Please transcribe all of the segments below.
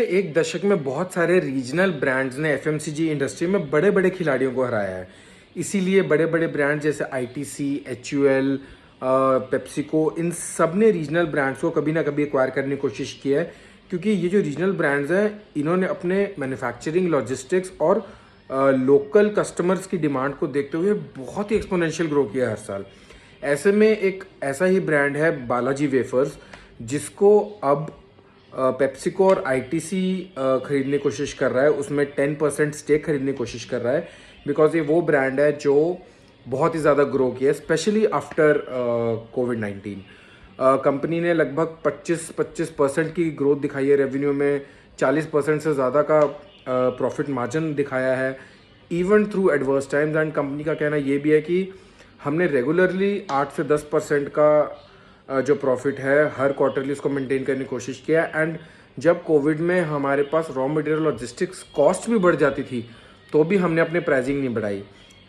एक दशक में बहुत सारे रीजनल ब्रांड्स ने एफएमसीजी इंडस्ट्री में बड़े बड़े खिलाड़ियों को हराया है। इसीलिए बड़े बड़े ब्रांड जैसे आईटीसी, एचयूएल, पेप्सिको, इन सब ने रीजनल ब्रांड्स को कभी ना कभी एक्वायर करने की कोशिश की है, क्योंकि ये जो रीजनल ब्रांड्स हैं इन्होंने अपने मैन्युफैक्चरिंग, लॉजिस्टिक्स और लोकल कस्टमर्स की डिमांड को देखते हुए बहुत ही एक्सपोनेंशियल ग्रो किया है हर साल। ऐसे में एक ऐसा ही ब्रांड है बालाजी वेफर्स, जिसको अब पेप्सिको और आईटीसी खरीदने की कोशिश कर रहा है, उसमें 10% स्टेक खरीदने की कोशिश कर रहा है, बिकॉज ये वो ब्रांड है जो बहुत ही ज़्यादा ग्रो किया है, स्पेशली आफ्टर कोविड-19। कंपनी ने लगभग 25% की ग्रोथ दिखाई है रेवेन्यू में, 40% से ज़्यादा का प्रॉफिट मार्जिन दिखाया है even through adverse times. And company का कहना ये भी है कि हमने रेगुलरली 8 से 10% का जो प्रॉफिट है हर क्वार्टरली उसको मेंटेन करने की कोशिश किया। एंड जब कोविड में हमारे पास रॉ मटेरियल लॉजिस्टिक्स कॉस्ट भी बढ़ जाती थी तो भी हमने अपनी प्राइसिंग नहीं बढ़ाई।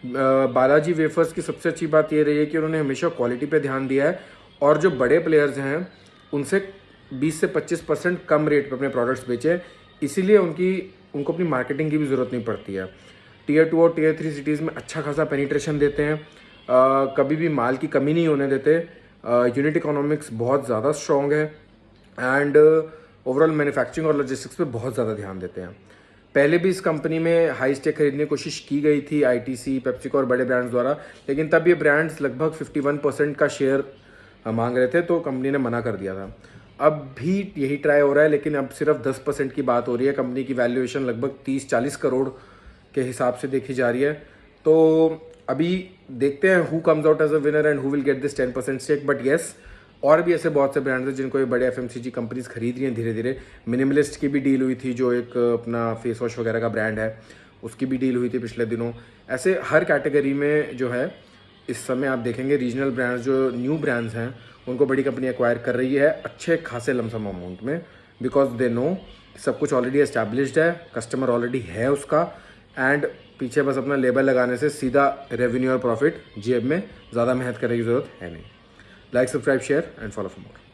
बालाजी वेफर्स की सबसे अच्छी बात ये रही है कि उन्होंने हमेशा क्वालिटी पे ध्यान दिया है और जो बड़े प्लेयर्स हैं उनसे 20 से 25% कम रेट पे अपने प्रोडक्ट्स बेचे, इसीलिए उनको अपनी मार्केटिंग की भी ज़रूरत नहीं पड़ती है। Tier 2 और Tier 3 सिटीज़ में अच्छा खासा पेनिट्रेशन देते हैं, कभी भी माल की कमी नहीं होने देते, यूनिट इकोनॉमिक्स बहुत ज़्यादा स्ट्रॉन्ग है एंड ओवरऑल मैन्युफैक्चरिंग और लॉजिस्टिक्स पे बहुत ज़्यादा ध्यान देते हैं। पहले भी इस कंपनी में हाई स्टेक खरीदने की कोशिश की गई थी आईटीसी, पेप्सिको और बड़े ब्रांड्स द्वारा, लेकिन तब ये ब्रांड्स लगभग 51% का शेयर मांग रहे थे, तो कंपनी ने मना कर दिया था। अब भी यही ट्राई हो रहा है, लेकिन अब सिर्फ 10% की बात हो रही है। कंपनी की वैल्यूएशन लगभग 30-40 करोड़ के हिसाब से देखी जा रही है। तो अभी देखते हैं who comes out as a winner and who will get this 10% stake. But yes, और भी ऐसे बहुत से ब्रांड्स हैं जिनको ये बड़े एफएमसीजी कंपनीज खरीद रही हैं धीरे धीरे। मिनिमलिस्ट की भी डील हुई थी, जो एक अपना फेस वॉश वगैरह का ब्रांड है, उसकी भी डील हुई थी पिछले दिनों। ऐसे हर कैटेगरी में जो है इस समय आप देखेंगे रीजनल ब्रांड्स, जो न्यू ब्रांड्स हैं, उनको बड़ी कंपनी एक्वायर कर रही है अच्छे खासे लमसम अमाउंट में, बिकॉज दे नो सब कुछ ऑलरेडी एस्टैब्लिश्ड है, कस्टमर ऑलरेडी है उसका, एंड पीछे बस अपना लेबल लगाने से सीधा रेवेन्यू और प्रॉफिट जेब में, ज़्यादा मेहनत करने की ज़रूरत है नहीं। Like, subscribe, share and follow for more.